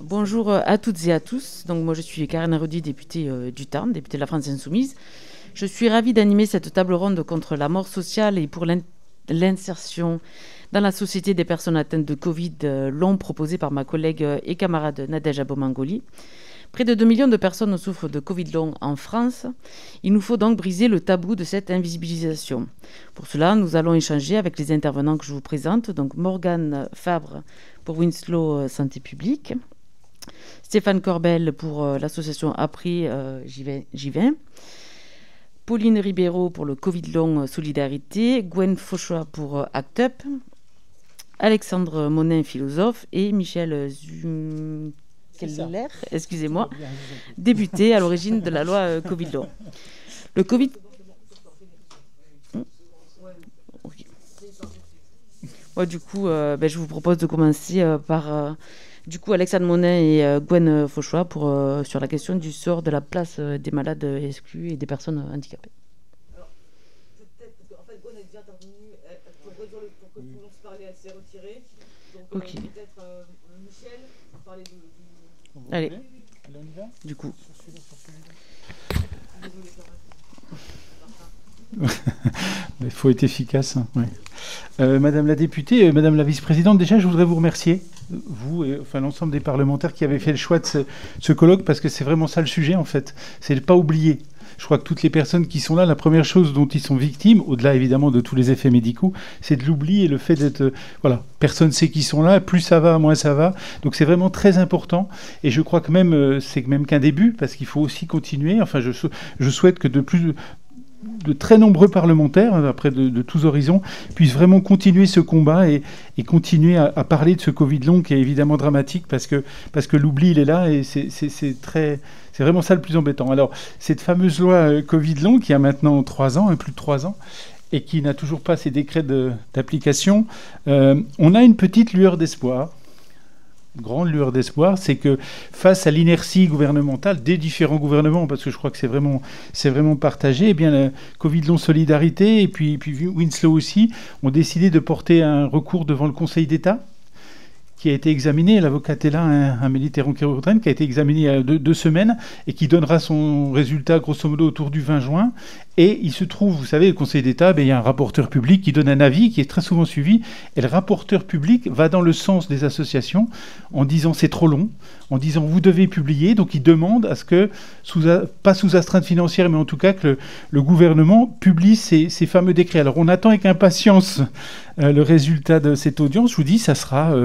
Bonjour à toutes et à tous. Donc, moi, je suis Karen Arudi, députée du Tarn, députée de la France Insoumise. Je suis ravie d'animer cette table ronde contre la mort sociale et pour l'insertion dans la société des personnes atteintes de Covid long proposée par ma collègue et camarade Nadège Abomangoli. Près de 2 millions de personnes souffrent de Covid long en France. Il nous faut donc briser le tabou de cette invisibilisation. Pour cela, nous allons échanger avec les intervenants que je vous présente. Donc Morgane Fabre pour Winslow Santé publique, Stéphane Corbel pour l'association Après J'y vais, Pauline Ribeiro pour le Covid long Solidarité, Gwen Fauchois pour ACT UP, Alexandre Monin, philosophe, et Michel Keller, excusez-moi, député à l'origine de la loi Covid long. Le Covid... Okay. Ouais, du coup, je vous propose de commencer par Alexandre Monin et Gwen Fauchois sur la question du sort de la place des malades exclus et des personnes handicapées. Alors, peut-être, parce qu'en fait, Gwen est déjà intervenue pour que tout le monde se parlait, elle s'est retirée. Donc, peut-être Michel, vous parlez de... Allez, du coup. Il faut être efficace. Hein. Ouais. Madame la députée, Madame la vice-présidente, déjà, je voudrais vous remercier, vous et l'ensemble des parlementaires qui avaient fait le choix de ce colloque, parce que c'est vraiment ça le sujet, en fait. C'est de ne pas oublier. Je crois que toutes les personnes qui sont là, la première chose dont ils sont victimes, au-delà évidemment de tous les effets médicaux, c'est de l'oubli et le fait d'être... Voilà, personne ne sait qui sont là, plus ça va, moins ça va. Donc c'est vraiment très important. Et je crois que même, c'est même qu'un début, parce qu'il faut aussi continuer. Enfin, je souhaite que de très nombreux parlementaires, après de tous horizons, puissent vraiment continuer ce combat et continuer à parler de ce Covid long qui est évidemment dramatique parce que l'oubli, il est là et c'est vraiment ça le plus embêtant. Alors, cette fameuse loi Covid long qui a maintenant 3 ans, plus de 3 ans, et qui n'a toujours pas ses décrets d'application, on a une petite lueur d'espoir. Grande lueur d'espoir, c'est que face à l'inertie gouvernementale des différents gouvernements, parce que je crois que c'est vraiment partagé, eh bien la Covid long Solidarité et puis Winslow aussi ont décidé de porter un recours devant le Conseil d'État qui a été examiné, l'avocate est là, Amélie Théron-Kérotraine, qui a été examiné il y a 2 semaines et qui donnera son résultat grosso modo autour du 20 juin. Et il se trouve, vous savez, le Conseil d'État, il y a un rapporteur public qui donne un avis qui est très souvent suivi. Et le rapporteur public va dans le sens des associations en disant c'est trop long, en disant vous devez publier. Donc il demande à ce que, pas sous astreinte financière, mais en tout cas que le gouvernement publie ces fameux décrets. Alors on attend avec impatience le résultat de cette audience. Je vous dis, ça sera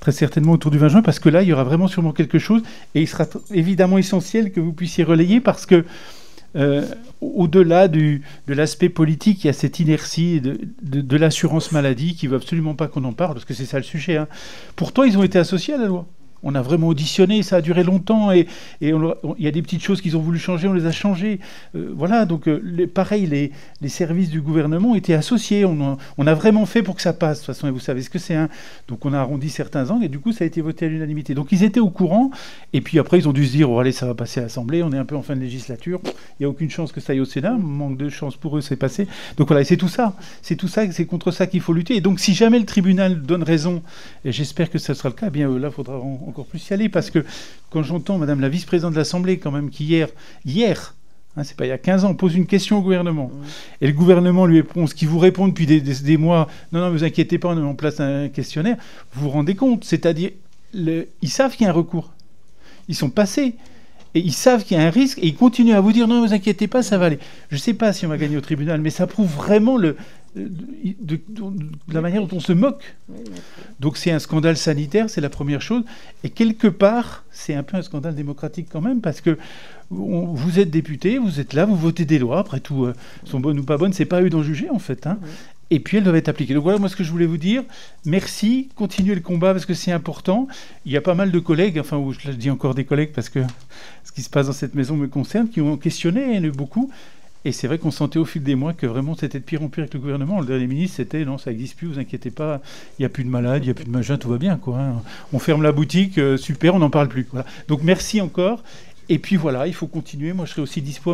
très certainement autour du 20 juin, parce que là, il y aura vraiment sûrement quelque chose. Et il sera évidemment essentiel que vous puissiez relayer, parce que au-delà de l'aspect politique, il y a cette inertie de l'assurance maladie qui ne veut absolument pas qu'on en parle, parce que c'est ça le sujet. Hein. Pourtant, ils ont été associés à la loi. On a vraiment auditionné, ça a duré longtemps, et il y a des petites choses qu'ils ont voulu changer, on les a changées. Voilà, donc pareil, les services du gouvernement étaient associés. On a vraiment fait pour que ça passe, de toute façon, et vous savez ce que c'est. Hein. Donc on a arrondi certains angles, et du coup, ça a été voté à l'unanimité. Donc ils étaient au courant, et puis après, ils ont dû se dire, oh, allez, ça va passer à l'Assemblée, on est un peu en fin de législature, il n'y a aucune chance que ça aille au Sénat, manque de chance pour eux, c'est passé. Donc voilà, et c'est tout ça, c'est contre ça qu'il faut lutter. Et donc si jamais le tribunal donne raison, et j'espère que ça sera le cas, eh bien là, il faudra encore plus y aller, parce que quand j'entends Madame la vice-présidente de l'Assemblée, quand même, qui hier, hein, c'est pas il y a 15 ans, pose une question au gouvernement, et le gouvernement lui répond ce qu'il vous répond depuis des mois, non, vous inquiétez pas, on met en place un questionnaire, vous vous rendez compte, c'est-à-dire, ils savent qu'il y a un recours, ils sont passés, et ils savent qu'il y a un risque, et ils continuent à vous dire, non, vous inquiétez pas, ça va aller. Je sais pas si on va gagner au tribunal, mais ça prouve vraiment de la manière dont on se moque. Donc c'est un scandale sanitaire, c'est la première chose. Et quelque part, c'est un peu un scandale démocratique quand même, parce que vous êtes député, vous êtes là, vous votez des lois, après tout, sont bonnes ou pas bonnes, c'est pas à eux d'en juger en fait. Hein. Et puis elles doivent être appliquées. Donc voilà, moi ce que je voulais vous dire, merci, continuez le combat parce que c'est important. Il y a pas mal de collègues, enfin je dis encore des collègues parce que ce qui se passe dans cette maison me concerne, qui ont questionné, il y en a eu beaucoup. Et c'est vrai qu'on sentait au fil des mois que vraiment c'était de pire en pire avec le gouvernement. Le dernier ministre, c'était non, ça n'existe plus, vous inquiétez pas, il n'y a plus de malades, il n'y a plus de machin, tout va bien, quoi. Hein. On ferme la boutique, super, on n'en parle plus. Voilà. Donc merci encore. Et puis voilà, il faut continuer. Moi, je serai aussi dispo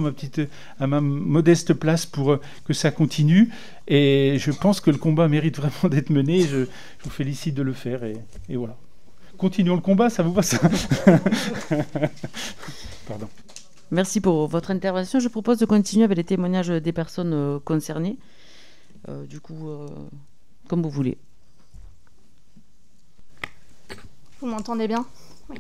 à ma modeste place pour que ça continue. Et je pense que le combat mérite vraiment d'être mené. Je vous félicite de le faire. Et voilà. continuons le combat, ça vous va ça? Pardon. Merci pour votre intervention. Je propose de continuer avec les témoignages des personnes concernées. Comme vous voulez. Vous m'entendez bien? Oui.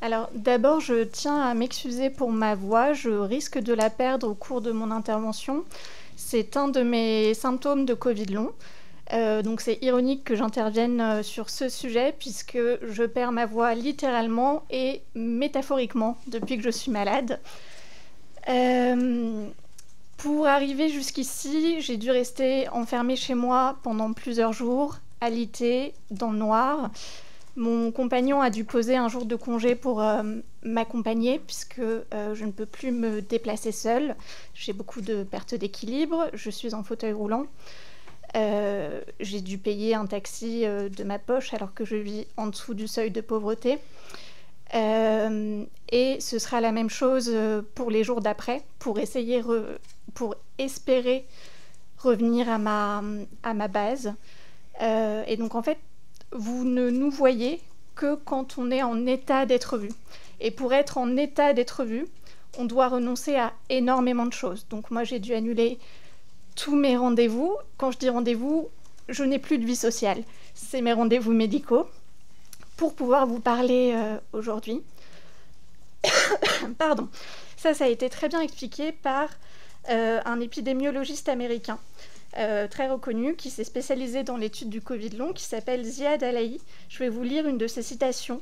Alors, d'abord, je tiens à m'excuser pour ma voix. Je risque de la perdre au cours de mon intervention. C'est un de mes symptômes de Covid long. Donc, c'est ironique que j'intervienne sur ce sujet puisque je perds ma voix littéralement et métaphoriquement depuis que je suis malade. Pour arriver jusqu'ici, j'ai dû rester enfermée chez moi pendant plusieurs jours, alitée, dans le noir. Mon compagnon a dû poser un jour de congé pour m'accompagner puisque je ne peux plus me déplacer seule. J'ai beaucoup de pertes d'équilibre, je suis en fauteuil roulant. J'ai dû payer un taxi de ma poche alors que je vis en dessous du seuil de pauvreté. Et ce sera la même chose pour les jours d'après, pour espérer revenir à ma base. Et donc en fait, vous ne nous voyez que quand on est en état d'être vu. Et pour être en état d'être vu, on doit renoncer à énormément de choses. Donc moi, j'ai dû annuler tous mes rendez-vous. Quand je dis rendez-vous, je n'ai plus de vie sociale. C'est mes rendez-vous médicaux pour pouvoir vous parler aujourd'hui. Pardon. Ça a été très bien expliqué par un épidémiologiste américain très reconnu qui s'est spécialisé dans l'étude du Covid long, qui s'appelle Ziad Alaï. Je vais vous lire une de ses citations.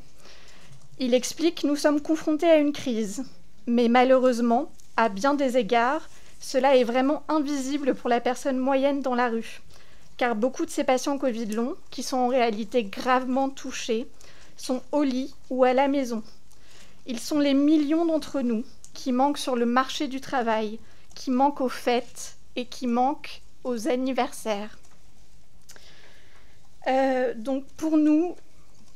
Il explique « Nous sommes confrontés à une crise, mais malheureusement, à bien des égards, cela est vraiment invisible pour la personne moyenne dans la rue, car beaucoup de ces patients Covid long, qui sont en réalité gravement touchés, sont au lit ou à la maison. Ils sont les millions d'entre nous qui manquent sur le marché du travail, qui manquent aux fêtes et qui manquent aux anniversaires. Donc pour nous,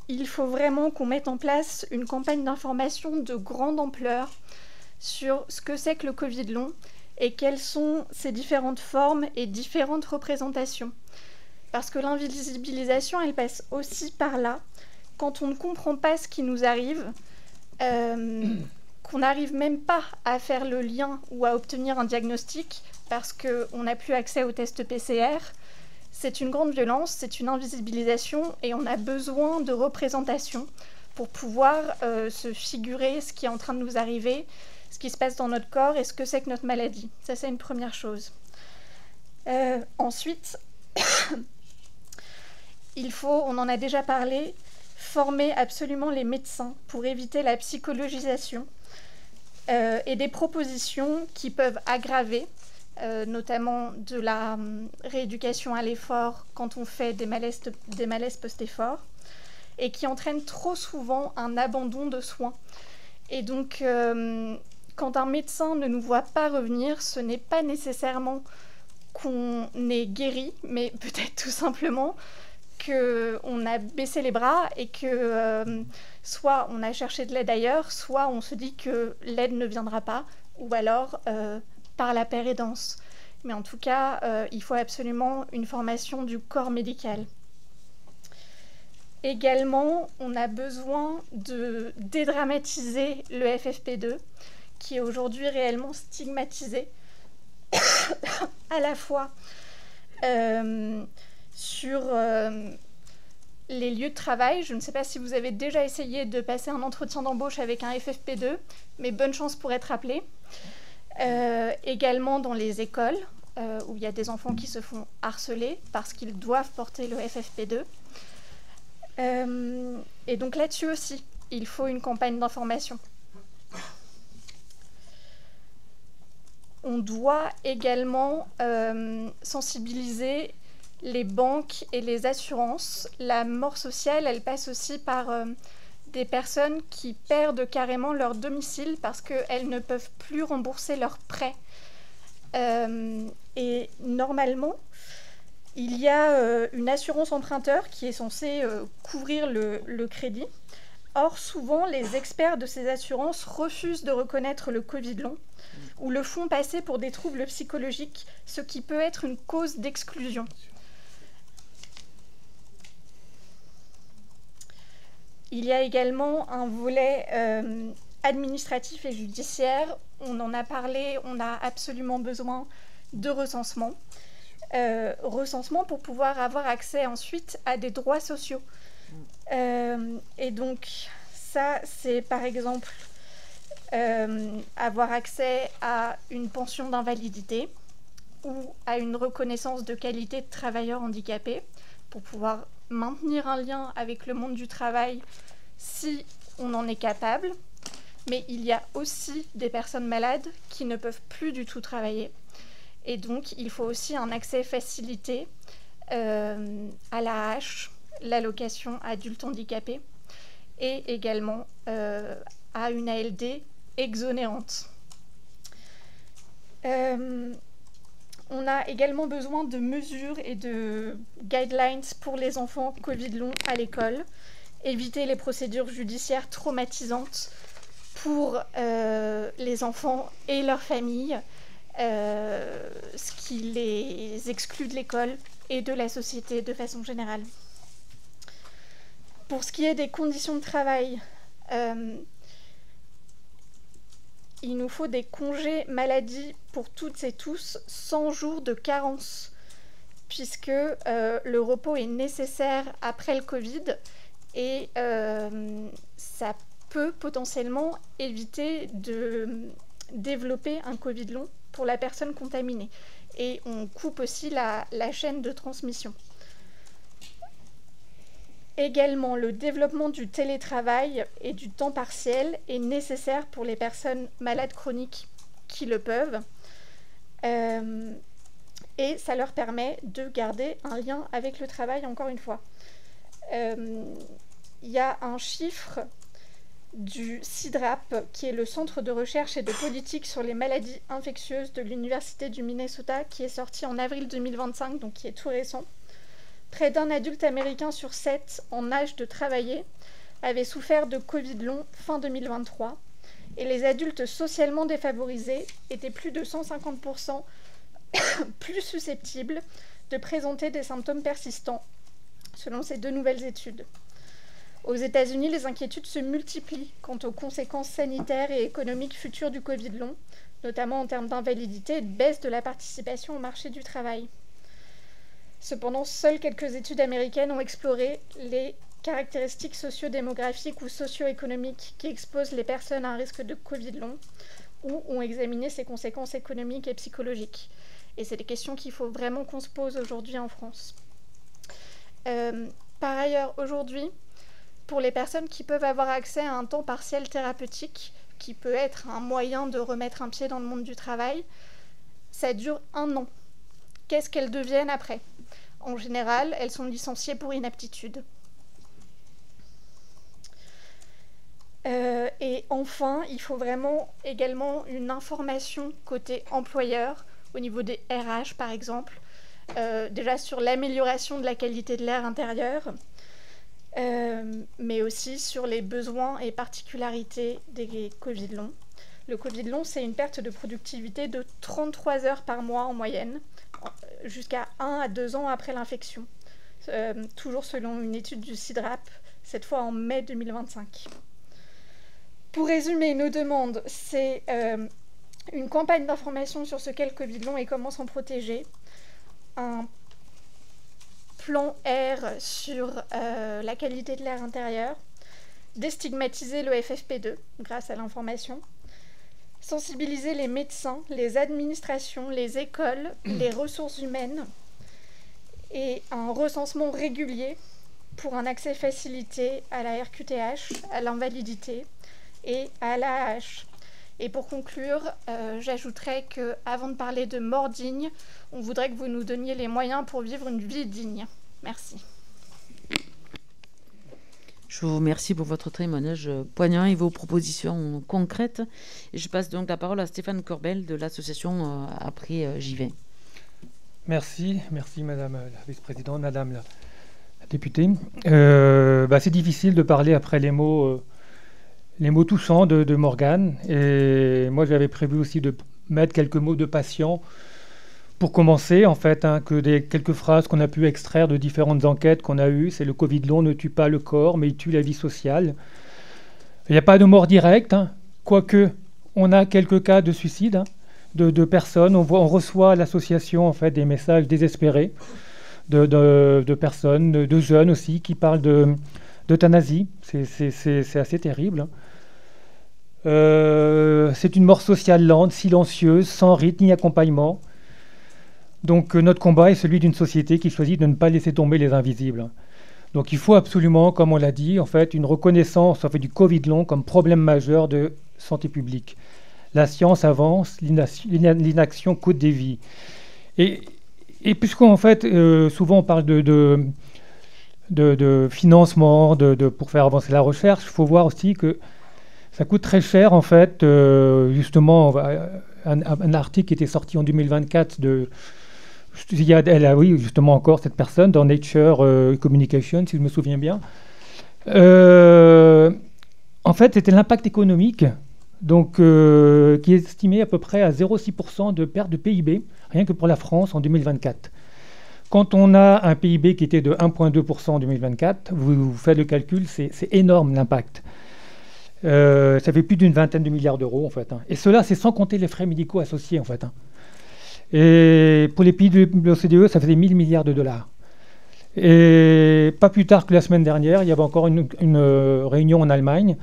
il faut vraiment qu'on mette en place une campagne d'information de grande ampleur sur ce que c'est que le Covid long et quelles sont ses différentes formes et différentes représentations. Parce que l'invisibilisation, elle passe aussi par là. Quand on ne comprend pas ce qui nous arrive, qu'on n'arrive même pas à faire le lien ou à obtenir un diagnostic parce qu'on n'a plus accès aux tests PCR, c'est une grande violence, c'est une invisibilisation et on a besoin de représentation pour pouvoir se figurer ce qui est en train de nous arriver, ce qui se passe dans notre corps et ce que c'est que notre maladie. Ça, c'est une première chose. Ensuite, il faut, on en a déjà parlé, former absolument les médecins pour éviter la psychologisation et des propositions qui peuvent aggraver, notamment de la rééducation à l'effort quand on fait des malaises post-effort, et qui entraînent trop souvent un abandon de soins. Et donc, quand un médecin ne nous voit pas revenir, ce n'est pas nécessairement qu'on est guéri, mais peut-être tout simplement qu'on a baissé les bras et que soit on a cherché de l'aide ailleurs, soit on se dit que l'aide ne viendra pas, ou alors par la pérédance. Mais en tout cas, il faut absolument une formation du corps médical. Également, on a besoin de dédramatiser le FFP2, qui est aujourd'hui réellement stigmatisé, à la fois sur les lieux de travail. Je ne sais pas si vous avez déjà essayé de passer un entretien d'embauche avec un FFP2, mais bonne chance pour être appelé. Également dans les écoles, où il y a des enfants qui se font harceler parce qu'ils doivent porter le FFP2. Et donc là-dessus aussi, il faut une campagne d'information. On doit également sensibiliser les banques et les assurances. La mort sociale, elle passe aussi par des personnes qui perdent carrément leur domicile parce qu'elles ne peuvent plus rembourser leurs prêts. Et normalement, il y a une assurance emprunteur qui est censée couvrir le crédit. Or, souvent, les experts de ces assurances refusent de reconnaître le Covid long ou le font passer pour des troubles psychologiques, ce qui peut être une cause d'exclusion. Il y a également un volet administratif et judiciaire. On en a parlé, on a absolument besoin de recensement. Recensement pour pouvoir avoir accès ensuite à des droits sociaux. Et donc, ça, c'est par exemple avoir accès à une pension d'invalidité ou à une reconnaissance de qualité de travailleur handicapé pour pouvoir maintenir un lien avec le monde du travail si on en est capable. Mais il y a aussi des personnes malades qui ne peuvent plus du tout travailler. Et donc, il faut aussi un accès facilité à l'AAH, l'allocation adulte handicapé, et également à une ALD exonérante. On a également besoin de mesures et de guidelines pour les enfants Covid long à l'école, éviter les procédures judiciaires traumatisantes pour les enfants et leurs familles, ce qui les exclut de l'école et de la société de façon générale. Pour ce qui est des conditions de travail, il nous faut des congés maladie pour toutes et tous, 100 jours de carence, puisque le repos est nécessaire après le Covid et ça peut potentiellement éviter de développer un Covid long pour la personne contaminée. Et on coupe aussi la chaîne de transmission. Également, le développement du télétravail et du temps partiel est nécessaire pour les personnes malades chroniques qui le peuvent. Et ça leur permet de garder un lien avec le travail, encore une fois. Il y a un chiffre du CIDRAP, qui est le Centre de recherche et de politique sur les maladies infectieuses de l'Université du Minnesota, qui est sorti en avril 2025, donc qui est tout récent. Près d'un adulte américain sur 7 en âge de travailler avait souffert de Covid long fin 2023, et les adultes socialement défavorisés étaient plus de 150% plus susceptibles de présenter des symptômes persistants, selon ces 2 nouvelles études. Aux États-Unis, les inquiétudes se multiplient quant aux conséquences sanitaires et économiques futures du Covid long, notamment en termes d'invalidité et de baisse de la participation au marché du travail. Cependant, seules quelques études américaines ont exploré les caractéristiques socio-démographiques ou socio-économiques qui exposent les personnes à un risque de Covid long ou ont examiné ses conséquences économiques et psychologiques. Et c'est des questions qu'il faut vraiment qu'on se pose aujourd'hui en France. Par ailleurs, aujourd'hui, pour les personnes qui peuvent avoir accès à un temps partiel thérapeutique, qui peut être un moyen de remettre un pied dans le monde du travail, ça dure 1 an. Qu'est-ce qu'elles deviennent après ? En général, elles sont licenciées pour inaptitude. Et enfin, il faut vraiment également une information côté employeur, au niveau des RH par exemple, déjà sur l'amélioration de la qualité de l'air intérieur, mais aussi sur les besoins et particularités des Covid longs. Le Covid long, c'est une perte de productivité de 33 heures par mois en moyenne, jusqu'à 1 à 2 ans après l'infection, toujours selon une étude du CIDRAP, cette fois en mai 2025. Pour résumer, nos demandes, c'est une campagne d'information sur ce qu'est le Covid long et comment s'en protéger, un plan R sur la qualité de l'air intérieur, déstigmatiser le FFP2 grâce à l'information, sensibiliser les médecins, les administrations, les écoles, les ressources humaines et un recensement régulier pour un accès facilité à la RQTH, à l'invalidité et à l'AAH. Et pour conclure, j'ajouterais qu'avant de parler de mort digne, on voudrait que vous nous donniez les moyens pour vivre une vie digne. Merci. Je vous remercie pour votre témoignage poignant et vos propositions concrètes. Et je passe donc la parole à Stéphane Corbel de l'association Après j'y vais. Merci Madame la vice-présidente, Madame la députée. C'est difficile de parler après les mots touchants de Morgane. Et moi, j'avais prévu aussi de mettre quelques mots de passion Pour commencer, en fait, que quelques phrases qu'on a pu extraire de différentes enquêtes qu'on a eues, c'est le Covid long ne tue pas le corps, mais il tue la vie sociale. Il n'y a pas de mort directe, quoique on a quelques cas de suicide de personnes. On reçoit à l'association en fait, des messages désespérés de personnes, de jeunes aussi, qui parlent d'euthanasie. C'est assez terrible. C'est une mort sociale lente, silencieuse, sans rythme ni accompagnement. Donc notre combat est celui d'une société qui choisit de ne pas laisser tomber les invisibles. Donc il faut absolument, comme on l'a dit, en fait, une reconnaissance en fait, du Covid long comme problème majeur de santé publique. La science avance, l'inaction coûte des vies. Et puisqu'en fait, souvent on parle de financement pour faire avancer la recherche, il faut voir aussi que ça coûte très cher, en fait. Justement, un article qui était sorti en 2024 elle a, oui, justement encore cette personne dans Nature Communication, si je me souviens bien. En fait, c'était l'impact économique, donc, qui est estimé à peu près à 0,6% de perte de PIB, rien que pour la France en 2024. Quand on a un PIB qui était de 1,2% en 2024, vous faites le calcul, c'est énorme l'impact. Ça fait plus d'une vingtaine de milliards d'euros, en fait. Et cela, c'est sans compter les frais médicaux associés, en fait. Et pour les pays de l'OCDE, ça faisait 1000 milliards de dollars. Et pas plus tard que la semaine dernière, il y avait encore une réunion en Allemagne,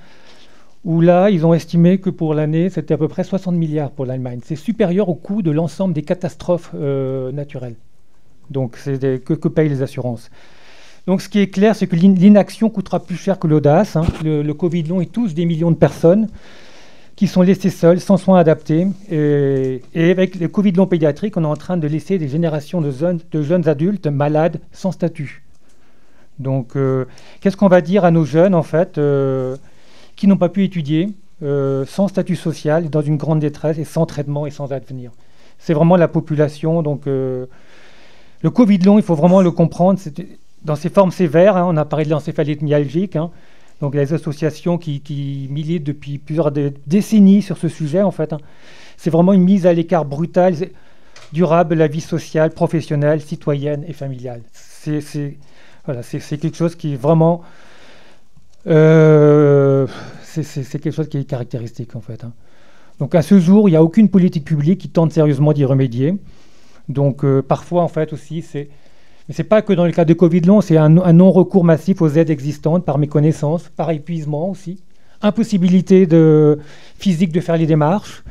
où là, ils ont estimé que pour l'année, c'était à peu près 60 milliards pour l'Allemagne. C'est supérieur au coût de l'ensemble des catastrophes naturelles. Donc, c'est que payent les assurances. Donc, ce qui est clair, c'est que l'inaction coûtera plus cher que l'audace. Le Covid long, il touche des millions de personnes qui sont laissées seules, sans soins adaptés. Et avec le Covid long pédiatrique, on est en train de laisser des générations de jeunes adultes malades, sans statut. Donc, qu'est-ce qu'on va dire à nos jeunes, en fait, qui n'ont pas pu étudier, sans statut social, dans une grande détresse, et sans traitement et sans avenir? C'est vraiment la population. Donc, le Covid long, il faut vraiment le comprendre. Dans ses formes sévères, on a parlé de l'encéphalite myalgique, donc les associations qui militent depuis plusieurs décennies sur ce sujet, en fait. C'est vraiment une mise à l'écart brutale, durable de la vie sociale, professionnelle, citoyenne et familiale. C'est quelque chose qui est vraiment... c'est quelque chose qui est caractéristique, en fait. Donc à ce jour, il n'y a aucune politique publique qui tente sérieusement d'y remédier. Donc parfois, en fait, aussi, mais ce n'est pas que dans le cas de Covid long, c'est un non-recours massif aux aides existantes par méconnaissance, par épuisement aussi, impossibilité physique de faire les démarches.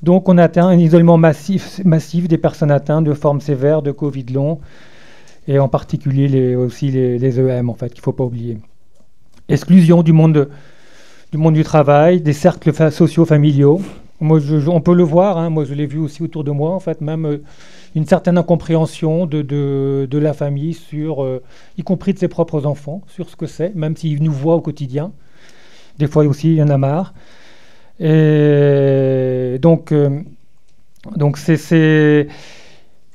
Donc on atteint un isolement massif des personnes atteintes de formes sévères de Covid long, et en particulier aussi les EM, en fait, qu'il ne faut pas oublier. Exclusion du monde du travail, des cercles sociaux familiaux. Moi, on peut le voir, moi je l'ai vu aussi autour de moi, en fait, même une certaine incompréhension de la famille, y compris de ses propres enfants, sur ce que c'est, même s'ils nous voient au quotidien. Des fois aussi, il y en a marre. Et donc c'est...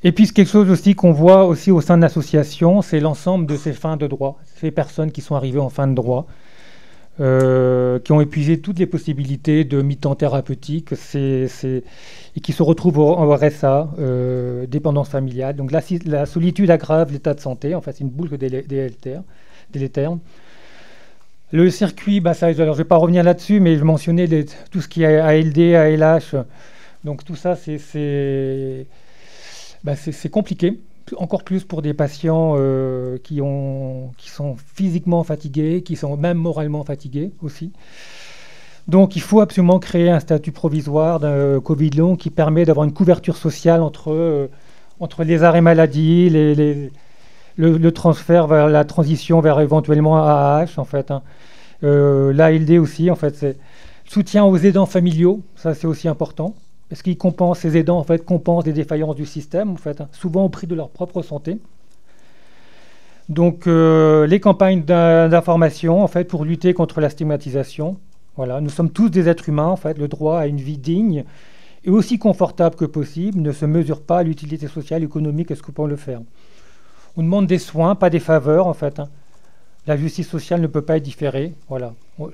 Et puis quelque chose aussi qu'on voit aussi au sein de l'association, c'est l'ensemble de ces fins de droit, ces personnes qui sont arrivées en fin de droit, qui ont épuisé toutes les possibilités de mi-temps thérapeutique, et qui se retrouvent en RSA, dépendance familiale. Donc la solitude aggrave l'état de santé, en fait, c'est une boucle délétère. Le circuit, alors je ne vais pas revenir là-dessus, mais je mentionnais tout ce qui est ALD, ALH. Donc tout ça, c'est compliqué, encore plus pour des patients qui sont physiquement fatigués, qui sont même moralement fatigués aussi. Donc il faut absolument créer un statut provisoire d'un Covid long qui permet d'avoir une couverture sociale entre les arrêts maladie, le transfert vers la transition vers éventuellement AAH, en fait. L'ALD aussi, en fait, c'est soutien aux aidants familiaux, ça c'est aussi important. Parce qu'ils compensent, ces aidants, en fait, compensent des défaillances du système, en fait, souvent au prix de leur propre santé. Donc, les campagnes d'information, en fait, pour lutter contre la stigmatisation. Voilà, nous sommes tous des êtres humains, en fait. Le droit à une vie digne et aussi confortable que possible ne se mesure pas à l'utilité sociale, économique, est-ce que peut le faire. On demande des soins, pas des faveurs, en fait. La justice sociale ne peut pas être différée. Voilà.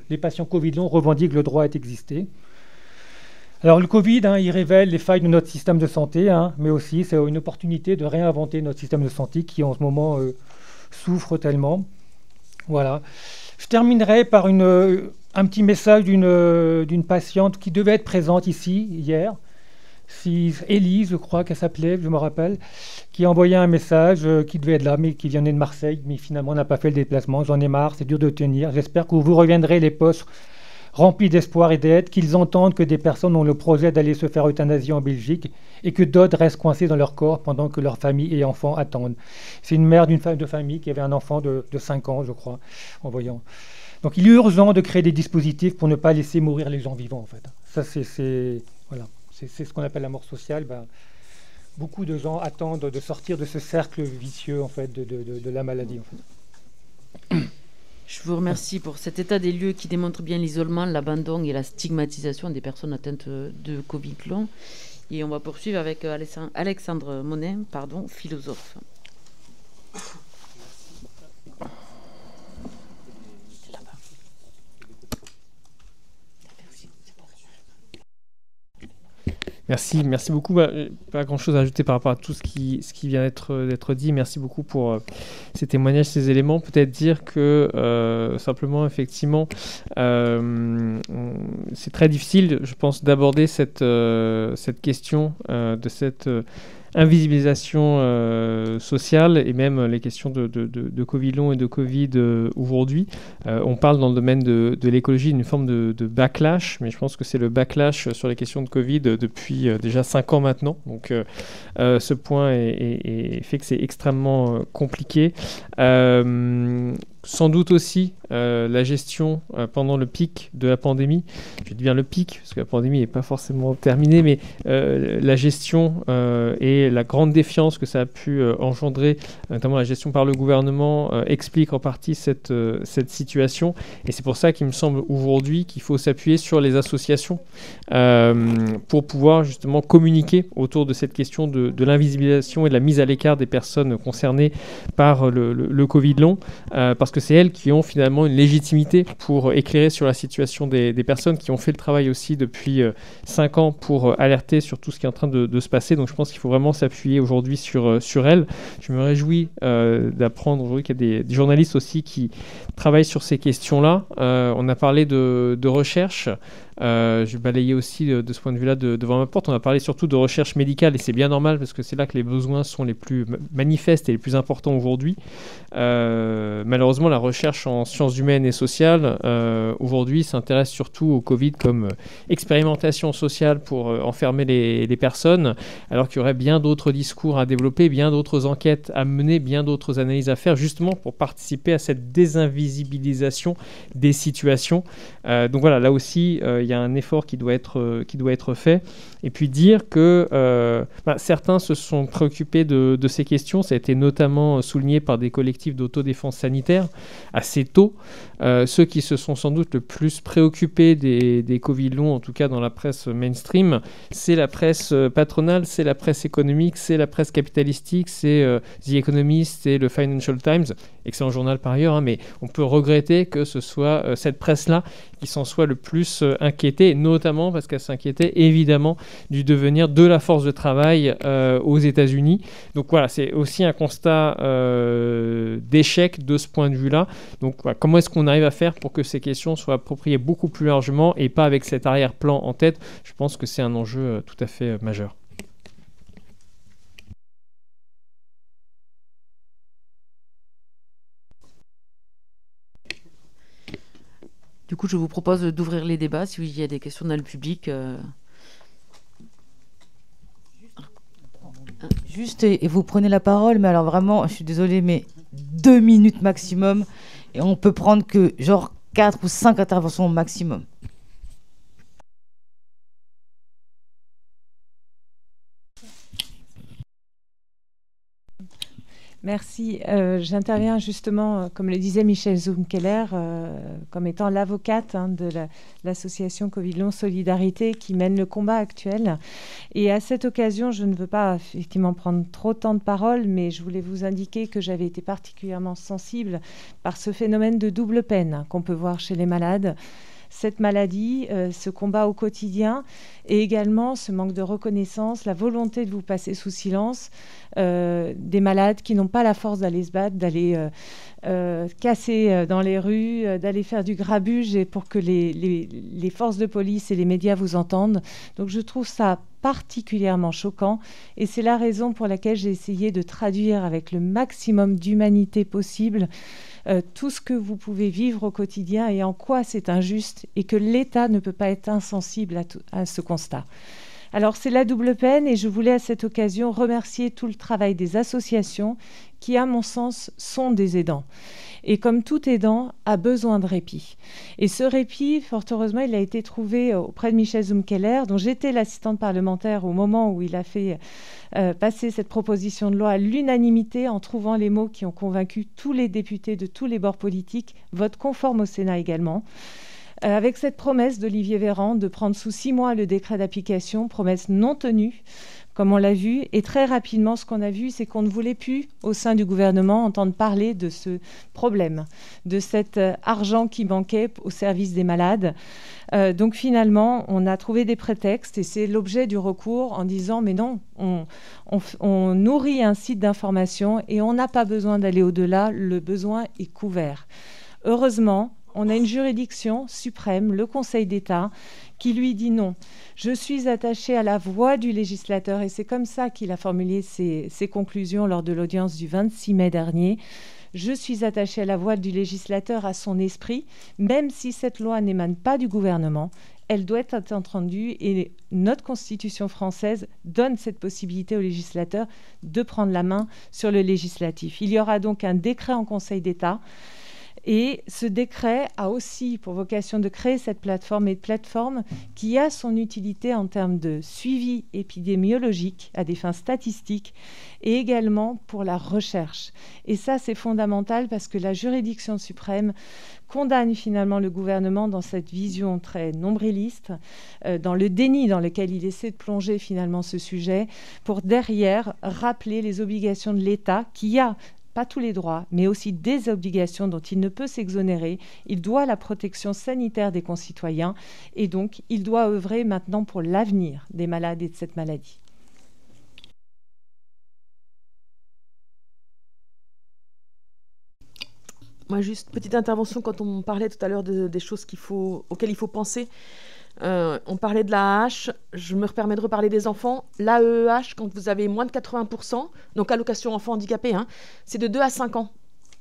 Les patients Covid long revendiquent le droit à exister. Alors le Covid, il révèle les failles de notre système de santé, mais aussi c'est une opportunité de réinventer notre système de santé qui en ce moment souffre tellement. Voilà. Je terminerai par un petit message d'une patiente qui devait être présente ici hier. Élise, je crois qu'elle s'appelait, je me rappelle, qui a envoyé un message qui devait être là, mais qui venait de Marseille, mais finalement n'a pas fait le déplacement. J'en ai marre, c'est dur de tenir. J'espère que vous reviendrez les poches remplis d'espoir et d'aide, qu'ils entendent que des personnes ont le projet d'aller se faire euthanasier en Belgique et que d'autres restent coincés dans leur corps pendant que leur famille et enfants attendent. C'est une mère d'une femme de famille qui avait un enfant de 5 ans, je crois, en voyant. Donc il est urgent de créer des dispositifs pour ne pas laisser mourir les gens vivants, en fait. Ça, voilà. C'est ce qu'on appelle la mort sociale. Beaucoup de gens attendent de sortir de ce cercle vicieux, en fait, de la maladie, en fait. Je vous remercie pour cet état des lieux qui démontre bien l'isolement, l'abandon et la stigmatisation des personnes atteintes de Covid long. Et on va poursuivre avec Alexandre Monin, philosophe. Merci beaucoup. Pas grand-chose à ajouter par rapport à tout ce qui vient d'être dit. Merci beaucoup pour ces témoignages, ces éléments. Peut-être dire que simplement, effectivement, c'est très difficile, je pense, d'aborder cette question de cette invisibilisation sociale et même les questions de Covid long et de Covid aujourd'hui. On parle dans le domaine de l'écologie d'une forme de backlash, mais je pense que c'est le backlash sur les questions de Covid depuis déjà 5 ans maintenant. Donc ce point fait que c'est extrêmement compliqué. Sans doute aussi la gestion pendant le pic de la pandémie. Je dis bien le pic, parce que la pandémie n'est pas forcément terminée, mais la gestion et la grande défiance que ça a pu engendrer, notamment la gestion par le gouvernement, explique en partie cette situation. Et c'est pour ça qu'il me semble aujourd'hui qu'il faut s'appuyer sur les associations pour pouvoir justement communiquer autour de cette question de l'invisibilisation et de la mise à l'écart des personnes concernées par le Covid long, parce que c'est elles qui ont finalement une légitimité pour éclairer sur la situation des personnes qui ont fait le travail aussi depuis 5 ans pour alerter sur tout ce qui est en train de se passer. Donc je pense qu'il faut vraiment s'appuyer aujourd'hui sur elles. Je me réjouis d'apprendre aujourd'hui qu'il y a des journalistes aussi qui travaillent sur ces questions-là. On a parlé de recherche. Je vais balayer aussi de ce point de vue-là devant ma porte. On a parlé surtout de recherche médicale et c'est bien normal parce que c'est là que les besoins sont les plus manifestes et les plus importants aujourd'hui. Malheureusement, la recherche en sciences humaines et sociales aujourd'hui s'intéresse surtout au Covid comme expérimentation sociale pour enfermer les personnes, alors qu'il y aurait bien d'autres discours à développer, bien d'autres enquêtes à mener, bien d'autres analyses à faire justement pour participer à cette désinvisibilisation des situations. Donc voilà, là aussi, il y a un effort qui doit être fait. Et puis dire que certains se sont préoccupés de ces questions. Ça a été notamment souligné par des collectifs d'autodéfense sanitaire assez tôt. Ceux qui se sont sans doute le plus préoccupés des Covid longs, en tout cas dans la presse mainstream, c'est la presse patronale, c'est la presse économique, c'est la presse capitalistique, c'est The Economist et le Financial Times. Excellent journal par ailleurs, mais on peut regretter que ce soit cette presse-là qui s'en soit le plus inquiétée, notamment parce qu'elle s'inquiétait évidemment du devenir de la force de travail aux États-Unis. Donc voilà, c'est aussi un constat d'échec de ce point de vue-là. Donc voilà, comment est-ce qu'on arrive à faire pour que ces questions soient appropriées beaucoup plus largement et pas avec cet arrière-plan en tête? Je pense que c'est un enjeu tout à fait majeur. Du coup, je vous propose d'ouvrir les débats si il y a des questions dans le public. Juste, et vous prenez la parole, mais alors vraiment, je suis désolée, mais 2 minutes maximum. Et on peut prendre que genre 4 ou 5 interventions maximum. Merci. J'interviens justement, comme le disait Michel Zumkeller, comme étant l'avocate de l'association Covid long Solidarité qui mène le combat actuel. Et à cette occasion, je ne veux pas effectivement prendre trop de temps de parole, mais je voulais vous indiquer que j'avais été particulièrement sensible par ce phénomène de double peine qu'on peut voir chez les malades. cette maladie, ce combat au quotidien, et également ce manque de reconnaissance, la volonté de vous passer sous silence, des malades qui n'ont pas la force d'aller se battre, d'aller casser dans les rues, d'aller faire du grabuge et pour que les forces de police et les médias vous entendent. Donc je trouve ça particulièrement choquant et c'est la raison pour laquelle j'ai essayé de traduire avec le maximum d'humanité possible tout ce que vous pouvez vivre au quotidien et en quoi c'est injuste et que l'État ne peut pas être insensible à ce constat. Alors c'est la double peine et je voulais à cette occasion remercier tout le travail des associations qui, à mon sens, sont des aidants. Et comme tout aidant, a besoin de répit. Et ce répit, fort heureusement, il a été trouvé auprès de Michel Zumkeller, dont j'étais l'assistante parlementaire au moment où il a fait passer cette proposition de loi à l'unanimité en trouvant les mots qui ont convaincu tous les députés de tous les bords politiques, vote conforme au Sénat également. Avec cette promesse d'Olivier Véran de prendre sous 6 mois le décret d'application, promesse non tenue, comme on l'a vu. Et très rapidement, ce qu'on a vu, c'est qu'on ne voulait plus, au sein du gouvernement, entendre parler de ce problème, de cet argent qui manquait au service des malades. Donc finalement, on a trouvé des prétextes et c'est l'objet du recours en disant « mais non, on nourrit un site d'information et on n'a pas besoin d'aller au-delà, le besoin est couvert ». Heureusement, on a une juridiction suprême, le Conseil d'État, qui lui dit non. Je suis attaché à la voix du législateur et c'est comme ça qu'il a formulé ses conclusions lors de l'audience du 26 mai dernier. Je suis attaché à la voix du législateur, à son esprit, même si cette loi n'émane pas du gouvernement. Elle doit être entendue et notre Constitution française donne cette possibilité au législateur de prendre la main sur le législatif. Il y aura donc un décret en Conseil d'État. Et ce décret a aussi pour vocation de créer cette plateforme et de plateforme qui a son utilité en termes de suivi épidémiologique à des fins statistiques et également pour la recherche. Et ça, c'est fondamental parce que la juridiction suprême condamne finalement le gouvernement dans cette vision très nombriliste, dans le déni dans lequel il essaie de plonger finalement ce sujet, pour derrière rappeler les obligations de l'État qui a pas tous les droits, mais aussi des obligations dont il ne peut s'exonérer. Il doit la protection sanitaire des concitoyens et donc il doit œuvrer maintenant pour l'avenir des malades et de cette maladie. Moi, juste petite intervention quand on parlait tout à l'heure des choses auxquelles il faut penser. On parlait de l'AAH, je me permets de reparler des enfants. L'AEEH, quand vous avez moins de 80%, donc allocation enfants handicapés, c'est de 2 à 5 ans.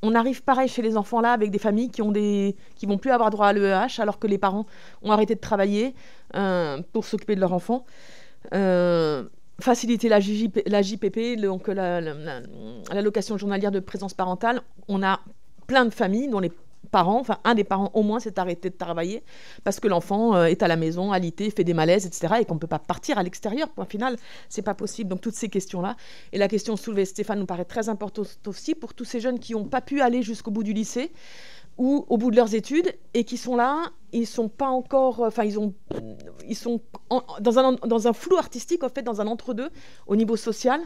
On arrive pareil chez les enfants là avec des familles qui vont plus avoir droit à l'AEEH alors que les parents ont arrêté de travailler pour s'occuper de leurs enfants. Faciliter la JPP, donc l'allocation journalière de présence parentale. On a plein de familles dont les parents, enfin un des parents au moins s'est arrêté de travailler parce que l'enfant est à la maison, alité, fait des malaises, etc. et qu'on ne peut pas partir à l'extérieur. Point final, c'est pas possible. Donc toutes ces questions-là. Et la question soulevée, Stéphane, nous paraît très importante aussi pour tous ces jeunes qui n'ont pas pu aller jusqu'au bout du lycée ou au bout de leurs études et qui sont là, ils sont pas encore, enfin ils sont dans un flou artistique, en fait, dans un entre-deux au niveau social,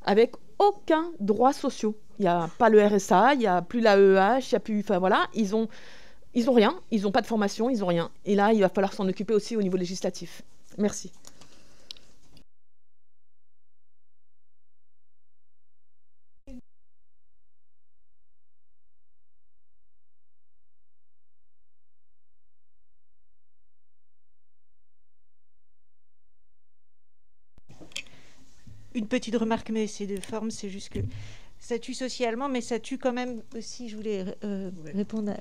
avec aucun droit social. Il n'y a pas le RSA, il n'y a plus l'AEEH, il n'y a plus... Enfin voilà, ils ont rien, ils n'ont pas de formation, ils n'ont rien. Et là, il va falloir s'en occuper aussi au niveau législatif. Merci. Une petite remarque, mais c'est de forme, c'est juste que ça tue socialement, mais ça tue quand même aussi, je voulais répondre,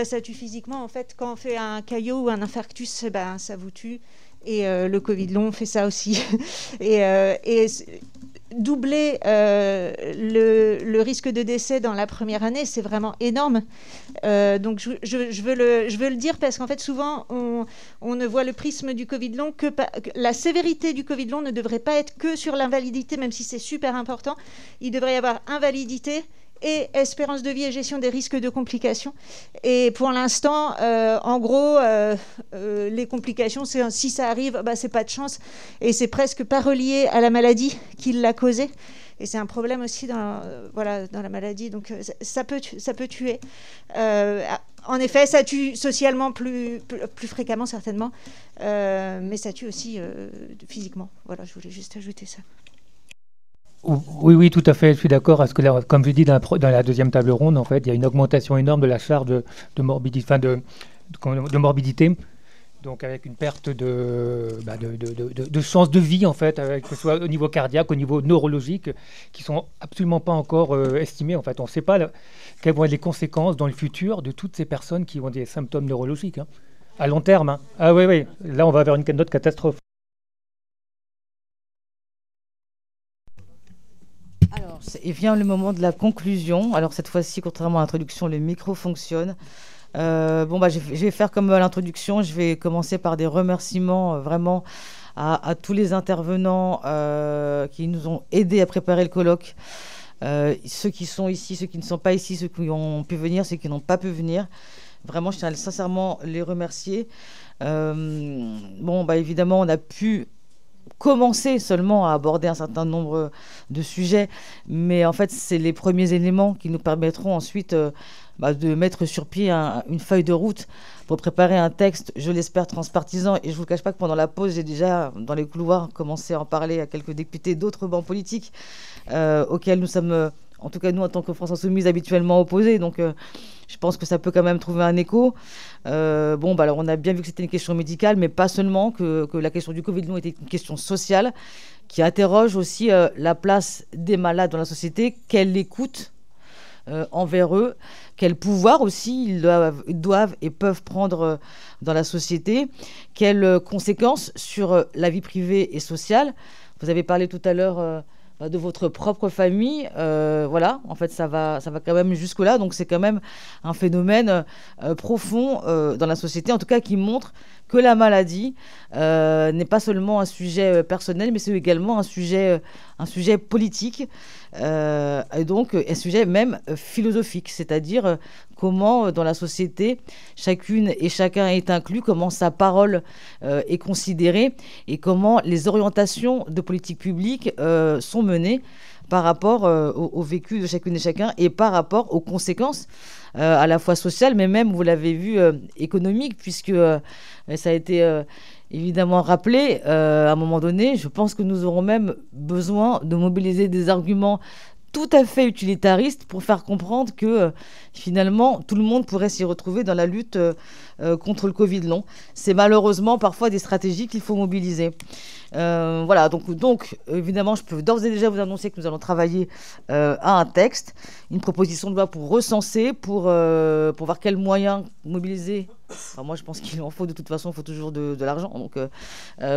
ça tue physiquement. En fait, quand on fait un caillot ou un infarctus, ça vous tue. Et le Covid long fait ça aussi. et doubler le risque de décès dans la première année, c'est vraiment énorme. Donc je veux le dire parce qu'en fait, souvent, on ne voit le prisme du Covid long que la sévérité du Covid long ne devrait pas être que sur l'invalidité, même si c'est super important. Il devrait y avoir invalidité et espérance de vie et gestion des risques de complications. Et pour l'instant, en gros, les complications, si ça arrive, c'est pas de chance. Et c'est presque pas relié à la maladie qui l'a causé. Et c'est un problème aussi dans la maladie. Donc ça peut tuer. En effet, ça tue socialement plus fréquemment, certainement, mais ça tue aussi physiquement. Voilà, je voulais juste ajouter ça. Oui, tout à fait, je suis d'accord. Parce que, comme je dis, dans la deuxième table ronde, en fait, il y a une augmentation énorme de la charge de morbidité. Donc avec une perte de chance de vie, en fait, que ce soit au niveau cardiaque, au niveau neurologique, qui ne sont absolument pas encore estimées. En fait, on ne sait pas quelles vont être les conséquences dans le futur de toutes ces personnes qui ont des symptômes neurologiques, hein, à long terme. Hein. Ah oui, là on va vers une autre catastrophe. Alors, et vient le moment de la conclusion. Alors cette fois-ci, contrairement à l'introduction, le micro fonctionne. Je vais faire comme à l'introduction, je vais commencer par des remerciements vraiment à tous les intervenants qui nous ont aidés à préparer le colloque, ceux qui sont ici, ceux qui ne sont pas ici, ceux qui ont pu venir, ceux qui n'ont pas pu venir. Vraiment, je tiens à sincèrement les remercier. Évidemment, on a pu commencer seulement à aborder un certain nombre de sujets, mais en fait, c'est les premiers éléments qui nous permettront ensuite de mettre sur pied une feuille de route pour préparer un texte, je l'espère, transpartisan. Et je ne vous cache pas que pendant la pause, j'ai déjà, dans les couloirs, commencé à en parler à quelques députés d'autres bancs politiques auxquels nous sommes, en tout cas nous, en tant que France Insoumise, habituellement opposés. Donc, je pense que ça peut quand même trouver un écho. Alors on a bien vu que c'était une question médicale, mais pas seulement, que la question du Covid long était une question sociale qui interroge aussi la place des malades dans la société, quelle écoute envers eux, quel pouvoir aussi ils doivent et peuvent prendre dans la société, quelles conséquences sur la vie privée et sociale. Vous avez parlé tout à l'heure de votre propre famille, en fait ça va quand même jusque-là, donc c'est quand même un phénomène profond dans la société, en tout cas qui montre que la maladie n'est pas seulement un sujet personnel, mais c'est également un sujet politique, et donc un sujet même philosophique, c'est-à-dire comment dans la société chacune et chacun est inclus, comment sa parole est considérée et comment les orientations de politique publique sont menées par rapport au vécu de chacune et chacun et par rapport aux conséquences à la fois sociales, mais même, vous l'avez vu, économiques, puisque ça a été évidemment rappelé à un moment donné. Je pense que nous aurons même besoin de mobiliser des arguments tout à fait utilitaristes pour faire comprendre que finalement tout le monde pourrait s'y retrouver dans la lutte contre le Covid long. C'est malheureusement parfois des stratégies qu'il faut mobiliser. Donc évidemment, je peux d'ores et déjà vous annoncer que nous allons travailler à un texte, une proposition de loi pour recenser, pour voir quels moyens mobiliser. Enfin, moi, je pense qu'il en faut, de toute façon, il faut toujours de l'argent, donc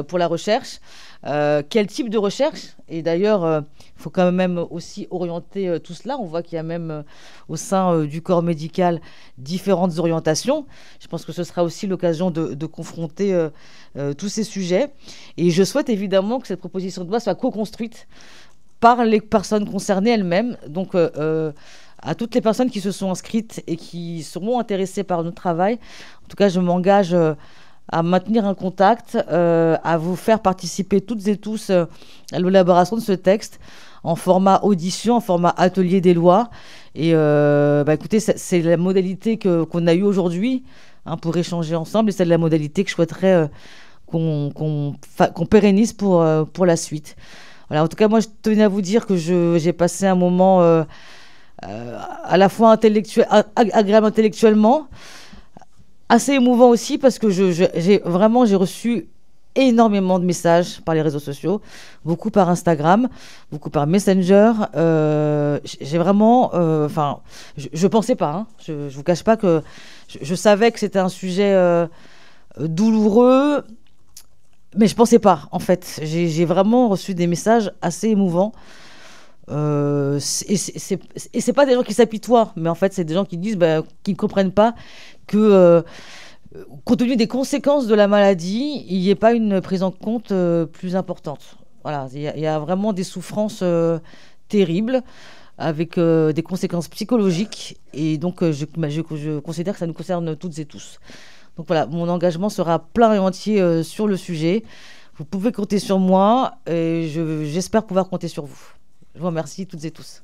pour la recherche. Quel type de recherche? Et d'ailleurs, il faut quand même aussi orienter tout cela. On voit qu'il y a même au sein du corps médical différentes orientations. Je pense que ce sera aussi l'occasion de confronter tous ces sujets. Et je souhaite évidemment que cette proposition de loi soit co-construite par les personnes concernées elles-mêmes. Donc, à toutes les personnes qui se sont inscrites et qui seront intéressées par notre travail, en tout cas, je m'engage à maintenir un contact, à vous faire participer toutes et tous à l'élaboration de ce texte en format audition, en format atelier des lois. Et écoutez, c'est la modalité qu'on a eue aujourd'hui pour échanger ensemble, et c'est la modalité que je souhaiterais qu'on pérennise pour la suite. Voilà, en tout cas, moi, je tenais à vous dire que j'ai passé un moment à la fois agréable intellectuellement, assez émouvant aussi, parce que j'ai reçu énormément de messages par les réseaux sociaux, beaucoup par Instagram, beaucoup par Messenger. J'ai vraiment... je pensais pas, je vous cache pas que je savais que c'était un sujet douloureux, mais je pensais pas, en fait. J'ai vraiment reçu des messages assez émouvants. Et c'est pas des gens qui s'apitoient, mais en fait, c'est des gens qui disent, qui ne comprennent pas que... compte tenu des conséquences de la maladie, il n'y ait pas une prise en compte plus importante. Voilà, il y a vraiment des souffrances terribles avec des conséquences psychologiques. Et donc, je considère que ça nous concerne toutes et tous. Donc voilà, mon engagement sera plein et entier sur le sujet. Vous pouvez compter sur moi et j'espère pouvoir compter sur vous. Je vous remercie toutes et tous.